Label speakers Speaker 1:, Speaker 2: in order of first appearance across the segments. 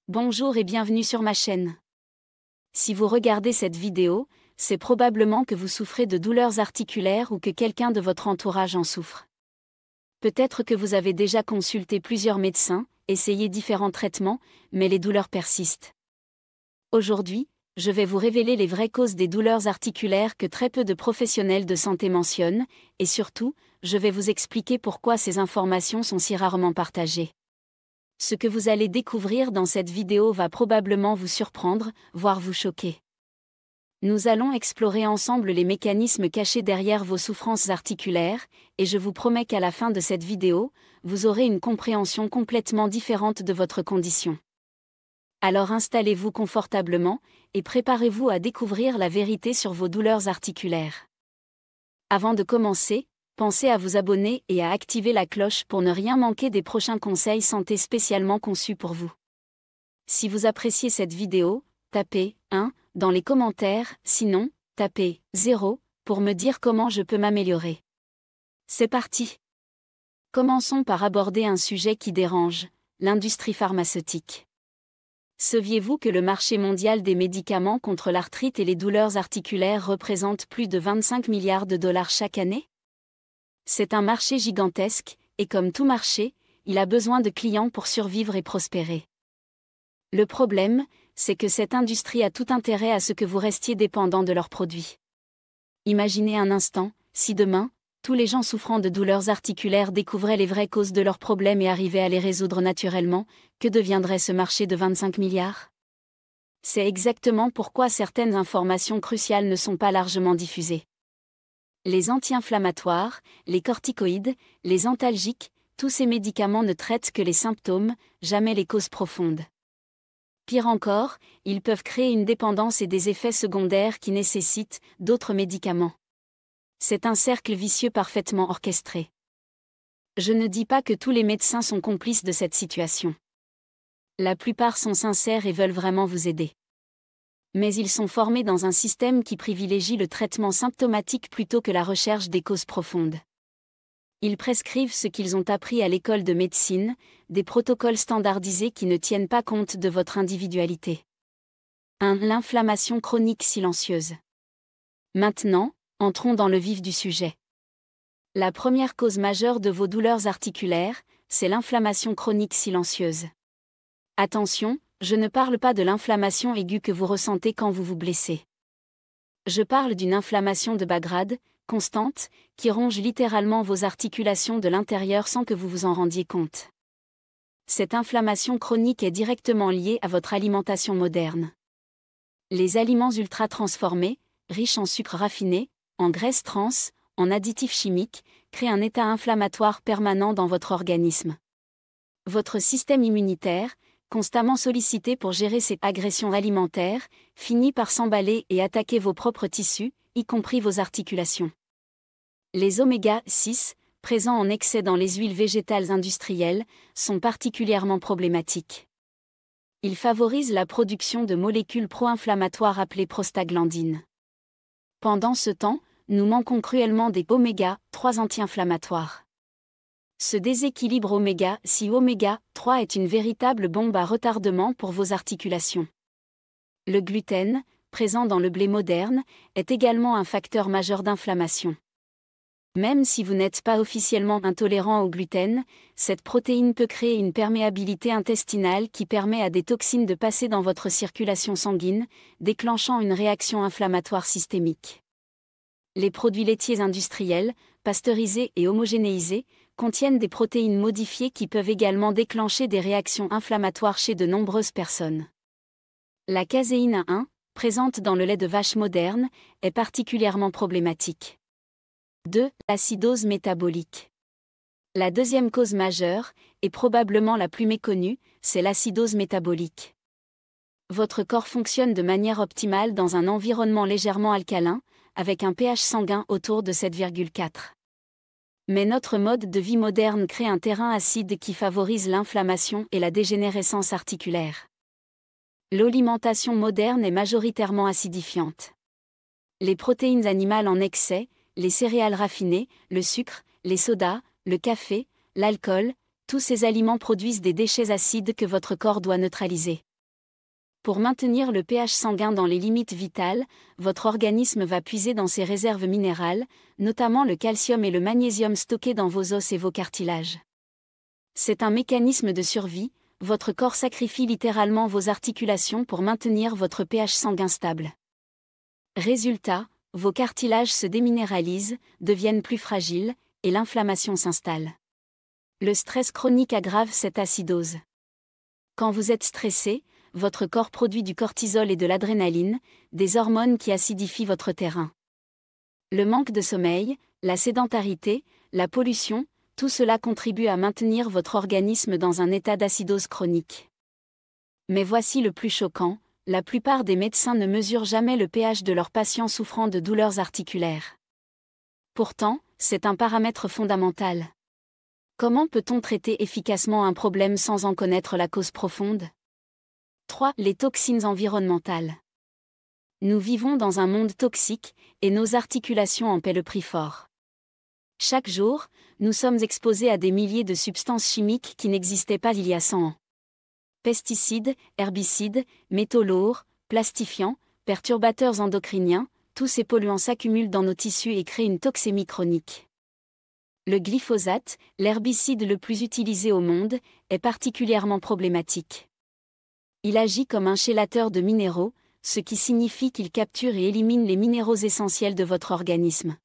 Speaker 1: Bonjour et bienvenue sur ma chaîne. Si vous regardez cette vidéo, c'est probablement que vous souffrez de douleurs articulaires ou que quelqu'un de votre entourage en souffre. Peut-être que vous avez déjà consulté plusieurs médecins, essayé différents traitements, mais les douleurs persistent. Aujourd'hui, je vais vous révéler les vraies causes des douleurs articulaires que très peu de professionnels de santé mentionnent, et surtout, je vais vous expliquer pourquoi ces informations sont si rarement partagées. Ce que vous allez découvrir dans cette vidéo va probablement vous surprendre, voire vous choquer. Nous allons explorer ensemble les mécanismes cachés derrière vos souffrances articulaires, et je vous promets qu'à la fin de cette vidéo, vous aurez une compréhension complètement différente de votre condition. Alors installez-vous confortablement, et préparez-vous à découvrir la vérité sur vos douleurs articulaires. Avant de commencer, pensez à vous abonner et à activer la cloche pour ne rien manquer des prochains conseils santé spécialement conçus pour vous. Si vous appréciez cette vidéo, tapez 1 dans les commentaires, sinon, tapez 0 pour me dire comment je peux m'améliorer. C'est parti! Commençons par aborder un sujet qui dérange, l'industrie pharmaceutique. Saviez-vous que le marché mondial des médicaments contre l'arthrite et les douleurs articulaires représente plus de 25 milliards de dollars chaque année? C'est un marché gigantesque, et comme tout marché, il a besoin de clients pour survivre et prospérer. Le problème, c'est que cette industrie a tout intérêt à ce que vous restiez dépendant de leurs produits. Imaginez un instant, si demain, tous les gens souffrant de douleurs articulaires découvraient les vraies causes de leurs problèmes et arrivaient à les résoudre naturellement, que deviendrait ce marché de 25 milliards? C'est exactement pourquoi certaines informations cruciales ne sont pas largement diffusées. Les anti-inflammatoires, les corticoïdes, les antalgiques, tous ces médicaments ne traitent que les symptômes, jamais les causes profondes. Pire encore, ils peuvent créer une dépendance et des effets secondaires qui nécessitent d'autres médicaments. C'est un cercle vicieux parfaitement orchestré. Je ne dis pas que tous les médecins sont complices de cette situation. La plupart sont sincères et veulent vraiment vous aider. Mais ils sont formés dans un système qui privilégie le traitement symptomatique plutôt que la recherche des causes profondes. Ils prescrivent ce qu'ils ont appris à l'école de médecine, des protocoles standardisés qui ne tiennent pas compte de votre individualité. 1. L'inflammation chronique silencieuse. Maintenant, entrons dans le vif du sujet. La première cause majeure de vos douleurs articulaires, c'est l'inflammation chronique silencieuse. Attention, je ne parle pas de l'inflammation aiguë que vous ressentez quand vous vous blessez. Je parle d'une inflammation de bas grade, constante, qui ronge littéralement vos articulations de l'intérieur sans que vous vous en rendiez compte. Cette inflammation chronique est directement liée à votre alimentation moderne. Les aliments ultra-transformés, riches en sucre raffiné, en graisses trans, en additifs chimiques, créent un état inflammatoire permanent dans votre organisme. Votre système immunitaire, constamment sollicité pour gérer cette agression alimentaire, finit par s'emballer et attaquer vos propres tissus, y compris vos articulations. Les oméga 6, présents en excès dans les huiles végétales industrielles, sont particulièrement problématiques. Ils favorisent la production de molécules pro-inflammatoires appelées prostaglandines. Pendant ce temps, nous manquons cruellement des oméga 3 anti-inflammatoires. Ce déséquilibre oméga 6 ou oméga 3 est une véritable bombe à retardement pour vos articulations. Le gluten, présent dans le blé moderne, est également un facteur majeur d'inflammation. Même si vous n'êtes pas officiellement intolérant au gluten, cette protéine peut créer une perméabilité intestinale qui permet à des toxines de passer dans votre circulation sanguine, déclenchant une réaction inflammatoire systémique. Les produits laitiers industriels, pasteurisés et homogénéisés, contiennent des protéines modifiées qui peuvent également déclencher des réactions inflammatoires chez de nombreuses personnes. La caséine 1, présente dans le lait de vache moderne, est particulièrement problématique. 2. L'acidose métabolique. La deuxième cause majeure, et probablement la plus méconnue, c'est l'acidose métabolique. Votre corps fonctionne de manière optimale dans un environnement légèrement alcalin, avec un pH sanguin autour de 7,4. Mais notre mode de vie moderne crée un terrain acide qui favorise l'inflammation et la dégénérescence articulaire. L'alimentation moderne est majoritairement acidifiante. Les protéines animales en excès, les céréales raffinées, le sucre, les sodas, le café, l'alcool, tous ces aliments produisent des déchets acides que votre corps doit neutraliser. Pour maintenir le pH sanguin dans les limites vitales, votre organisme va puiser dans ses réserves minérales, notamment le calcium et le magnésium stockés dans vos os et vos cartilages. C'est un mécanisme de survie, votre corps sacrifie littéralement vos articulations pour maintenir votre pH sanguin stable. Résultat, vos cartilages se déminéralisent, deviennent plus fragiles, et l'inflammation s'installe. Le stress chronique aggrave cette acidose. Quand vous êtes stressé, votre corps produit du cortisol et de l'adrénaline, des hormones qui acidifient votre terrain. Le manque de sommeil, la sédentarité, la pollution, tout cela contribue à maintenir votre organisme dans un état d'acidose chronique. Mais voici le plus choquant, la plupart des médecins ne mesurent jamais le pH de leurs patients souffrant de douleurs articulaires. Pourtant, c'est un paramètre fondamental. Comment peut-on traiter efficacement un problème sans en connaître la cause profonde ? 3. Les toxines environnementales. Nous vivons dans un monde toxique, et nos articulations en paient le prix fort. Chaque jour, nous sommes exposés à des milliers de substances chimiques qui n'existaient pas il y a 100 ans. Pesticides, herbicides, métaux lourds, plastifiants, perturbateurs endocriniens, tous ces polluants s'accumulent dans nos tissus et créent une toxémie chronique. Le glyphosate, l'herbicide le plus utilisé au monde, est particulièrement problématique. Il agit comme un chélateur de minéraux, ce qui signifie qu'il capture et élimine les minéraux essentiels de votre organisme.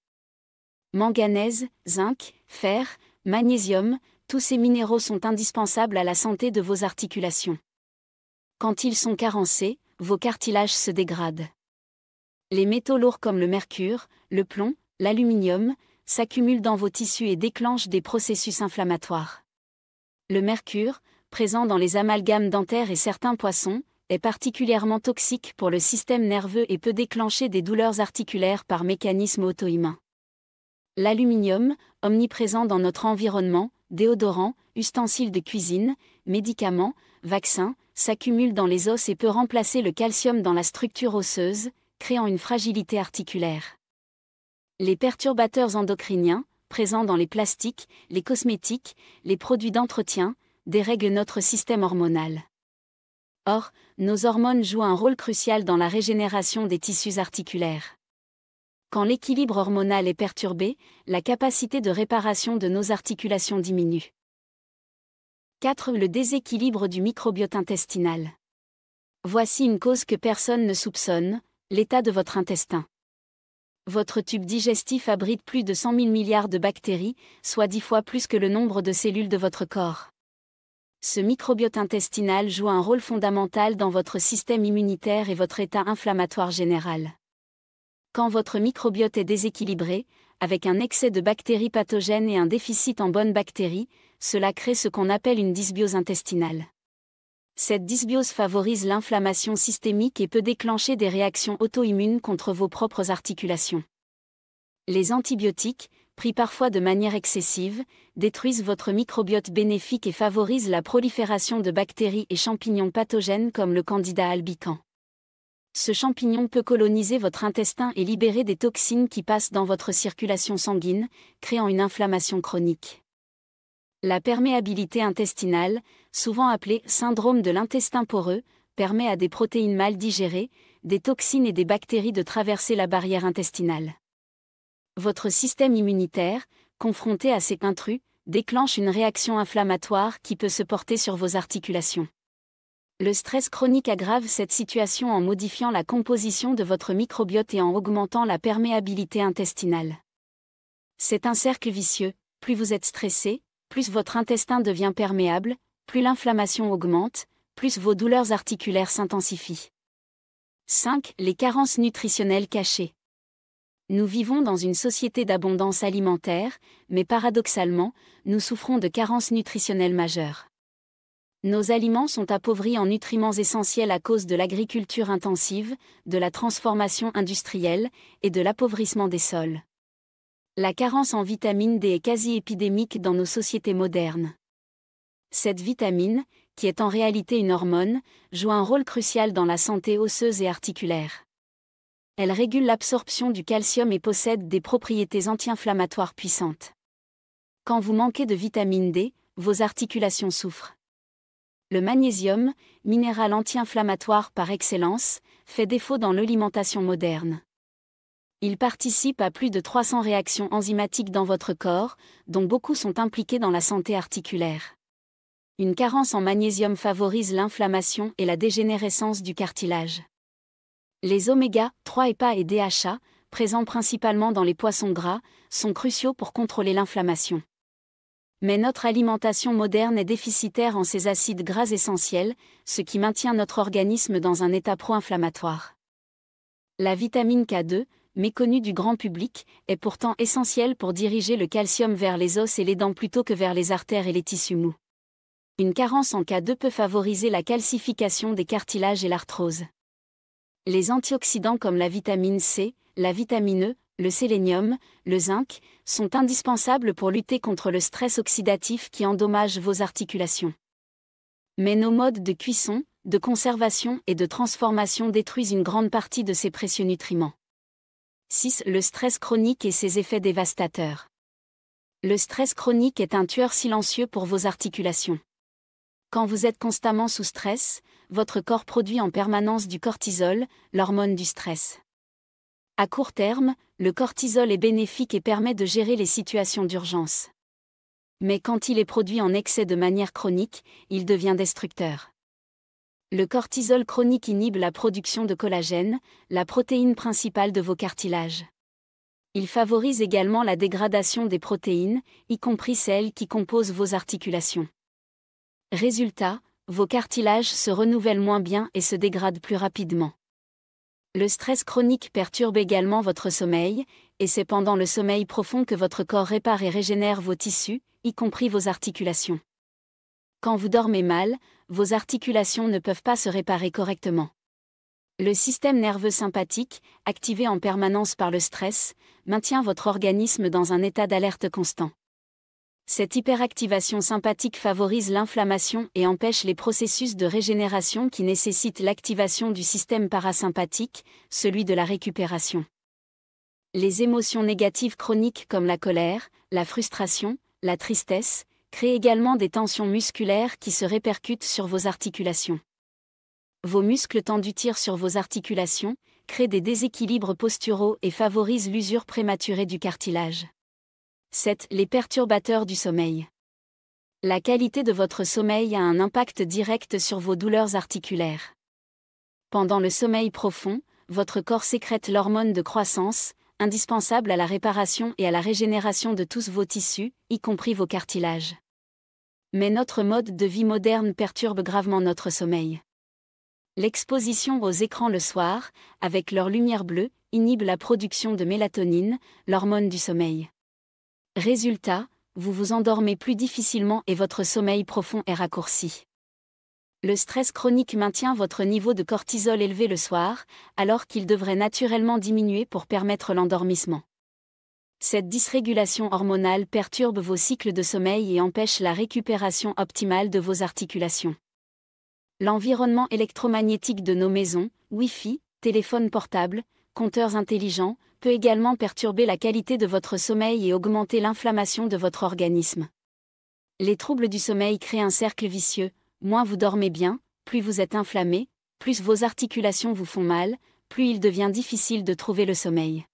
Speaker 1: Manganèse, zinc, fer, magnésium, tous ces minéraux sont indispensables à la santé de vos articulations. Quand ils sont carencés, vos cartilages se dégradent. Les métaux lourds comme le mercure, le plomb, l'aluminium, s'accumulent dans vos tissus et déclenchent des processus inflammatoires. Le mercure, présent dans les amalgames dentaires et certains poissons, est particulièrement toxique pour le système nerveux et peut déclencher des douleurs articulaires par mécanisme auto-immun. L'aluminium, omniprésent dans notre environnement, déodorants, ustensiles de cuisine, médicaments, vaccins, s'accumule dans les os et peut remplacer le calcium dans la structure osseuse, créant une fragilité articulaire. Les perturbateurs endocriniens, présents dans les plastiques, les cosmétiques, les produits d'entretien, dérèglent notre système hormonal. Or, nos hormones jouent un rôle crucial dans la régénération des tissus articulaires. Quand l'équilibre hormonal est perturbé, la capacité de réparation de nos articulations diminue. 4. Le déséquilibre du microbiote intestinal. Voici une cause que personne ne soupçonne, l'état de votre intestin. Votre tube digestif abrite plus de 100 000 milliards de bactéries, soit 10 fois plus que le nombre de cellules de votre corps. Ce microbiote intestinal joue un rôle fondamental dans votre système immunitaire et votre état inflammatoire général. Quand votre microbiote est déséquilibré, avec un excès de bactéries pathogènes et un déficit en bonnes bactéries, cela crée ce qu'on appelle une dysbiose intestinale. Cette dysbiose favorise l'inflammation systémique et peut déclencher des réactions auto-immunes contre vos propres articulations. Les antibiotiques, pris parfois de manière excessive, détruisent votre microbiote bénéfique et favorisent la prolifération de bactéries et champignons pathogènes comme le Candida albicans. Ce champignon peut coloniser votre intestin et libérer des toxines qui passent dans votre circulation sanguine, créant une inflammation chronique. La perméabilité intestinale, souvent appelée syndrome de l'intestin poreux, permet à des protéines mal digérées, des toxines et des bactéries de traverser la barrière intestinale. Votre système immunitaire, confronté à ces intrus, déclenche une réaction inflammatoire qui peut se porter sur vos articulations. Le stress chronique aggrave cette situation en modifiant la composition de votre microbiote et en augmentant la perméabilité intestinale. C'est un cercle vicieux, plus vous êtes stressé, plus votre intestin devient perméable, plus l'inflammation augmente, plus vos douleurs articulaires s'intensifient. 5. Les carences nutritionnelles cachées. Nous vivons dans une société d'abondance alimentaire, mais paradoxalement, nous souffrons de carences nutritionnelles majeures. Nos aliments sont appauvris en nutriments essentiels à cause de l'agriculture intensive, de la transformation industrielle et de l'appauvrissement des sols. La carence en vitamine D est quasi épidémique dans nos sociétés modernes. Cette vitamine, qui est en réalité une hormone, joue un rôle crucial dans la santé osseuse et articulaire. Elle régule l'absorption du calcium et possède des propriétés anti-inflammatoires puissantes. Quand vous manquez de vitamine D, vos articulations souffrent. Le magnésium, minéral anti-inflammatoire par excellence, fait défaut dans l'alimentation moderne. Il participe à plus de 300 réactions enzymatiques dans votre corps, dont beaucoup sont impliquées dans la santé articulaire. Une carence en magnésium favorise l'inflammation et la dégénérescence du cartilage. Les oméga 3 EPA et DHA, présents principalement dans les poissons gras, sont cruciaux pour contrôler l'inflammation. Mais notre alimentation moderne est déficitaire en ces acides gras essentiels, ce qui maintient notre organisme dans un état pro-inflammatoire. La vitamine K2, méconnue du grand public, est pourtant essentielle pour diriger le calcium vers les os et les dents plutôt que vers les artères et les tissus mous. Une carence en K2 peut favoriser la calcification des cartilages et l'arthrose. Les antioxydants comme la vitamine C, la vitamine E, le sélénium, le zinc, sont indispensables pour lutter contre le stress oxydatif qui endommage vos articulations. Mais nos modes de cuisson, de conservation et de transformation détruisent une grande partie de ces précieux nutriments. 6. Le stress chronique et ses effets dévastateurs. Le stress chronique est un tueur silencieux pour vos articulations. Quand vous êtes constamment sous stress, votre corps produit en permanence du cortisol, l'hormone du stress. À court terme, le cortisol est bénéfique et permet de gérer les situations d'urgence. Mais quand il est produit en excès de manière chronique, il devient destructeur. Le cortisol chronique inhibe la production de collagène, la protéine principale de vos cartilages. Il favorise également la dégradation des protéines, y compris celles qui composent vos articulations. Résultat, vos cartilages se renouvellent moins bien et se dégradent plus rapidement. Le stress chronique perturbe également votre sommeil, et c'est pendant le sommeil profond que votre corps répare et régénère vos tissus, y compris vos articulations. Quand vous dormez mal, vos articulations ne peuvent pas se réparer correctement. Le système nerveux sympathique, activé en permanence par le stress, maintient votre organisme dans un état d'alerte constant. Cette hyperactivation sympathique favorise l'inflammation et empêche les processus de régénération qui nécessitent l'activation du système parasympathique, celui de la récupération. Les émotions négatives chroniques comme la colère, la frustration, la tristesse, créent également des tensions musculaires qui se répercutent sur vos articulations. Vos muscles tendus tirent sur vos articulations, créent des déséquilibres posturaux et favorisent l'usure prématurée du cartilage. 7. Les perturbateurs du sommeil. La qualité de votre sommeil a un impact direct sur vos douleurs articulaires. Pendant le sommeil profond, votre corps sécrète l'hormone de croissance, indispensable à la réparation et à la régénération de tous vos tissus, y compris vos cartilages. Mais notre mode de vie moderne perturbe gravement notre sommeil. L'exposition aux écrans le soir, avec leur lumière bleue, inhibe la production de mélatonine, l'hormone du sommeil. Résultat, vous vous endormez plus difficilement et votre sommeil profond est raccourci. Le stress chronique maintient votre niveau de cortisol élevé le soir, alors qu'il devrait naturellement diminuer pour permettre l'endormissement. Cette dysrégulation hormonale perturbe vos cycles de sommeil et empêche la récupération optimale de vos articulations. L'environnement électromagnétique de nos maisons, Wi-Fi, téléphones portables, compteurs intelligents, peut également perturber la qualité de votre sommeil et augmenter l'inflammation de votre organisme. Les troubles du sommeil créent un cercle vicieux. Moins vous dormez bien, plus vous êtes inflammé, plus vos articulations vous font mal, plus il devient difficile de trouver le sommeil.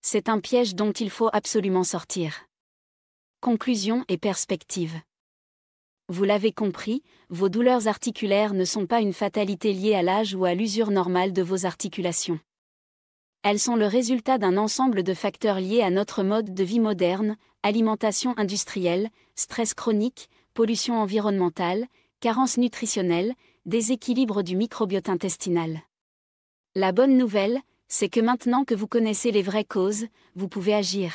Speaker 1: C'est un piège dont il faut absolument sortir. Conclusion et perspective. Vous l'avez compris, vos douleurs articulaires ne sont pas une fatalité liée à l'âge ou à l'usure normale de vos articulations. Elles sont le résultat d'un ensemble de facteurs liés à notre mode de vie moderne, alimentation industrielle, stress chronique, pollution environnementale, carence nutritionnelle, déséquilibre du microbiote intestinal. La bonne nouvelle, c'est que maintenant que vous connaissez les vraies causes, vous pouvez agir.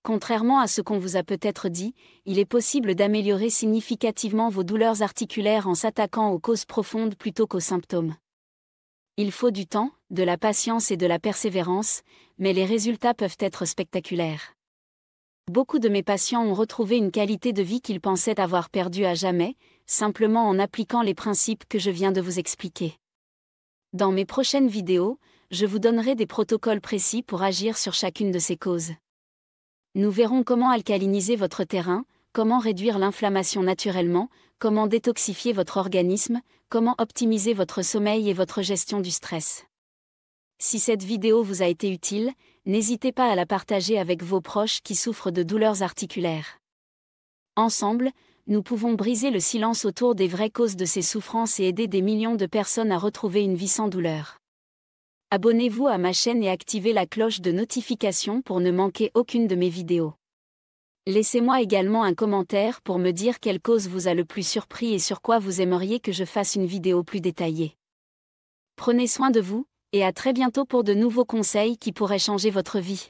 Speaker 1: Contrairement à ce qu'on vous a peut-être dit, il est possible d'améliorer significativement vos douleurs articulaires en s'attaquant aux causes profondes plutôt qu'aux symptômes. Il faut du temps, de la patience et de la persévérance, mais les résultats peuvent être spectaculaires. Beaucoup de mes patients ont retrouvé une qualité de vie qu'ils pensaient avoir perdue à jamais, simplement en appliquant les principes que je viens de vous expliquer. Dans mes prochaines vidéos, je vous donnerai des protocoles précis pour agir sur chacune de ces causes. Nous verrons comment alcaliniser votre terrain, comment réduire l'inflammation naturellement, comment détoxifier votre organisme, comment optimiser votre sommeil et votre gestion du stress. Si cette vidéo vous a été utile, n'hésitez pas à la partager avec vos proches qui souffrent de douleurs articulaires. Ensemble, nous pouvons briser le silence autour des vraies causes de ces souffrances et aider des millions de personnes à retrouver une vie sans douleur. Abonnez-vous à ma chaîne et activez la cloche de notification pour ne manquer aucune de mes vidéos. Laissez-moi également un commentaire pour me dire quelle cause vous a le plus surpris et sur quoi vous aimeriez que je fasse une vidéo plus détaillée. Prenez soin de vous, et à très bientôt pour de nouveaux conseils qui pourraient changer votre vie.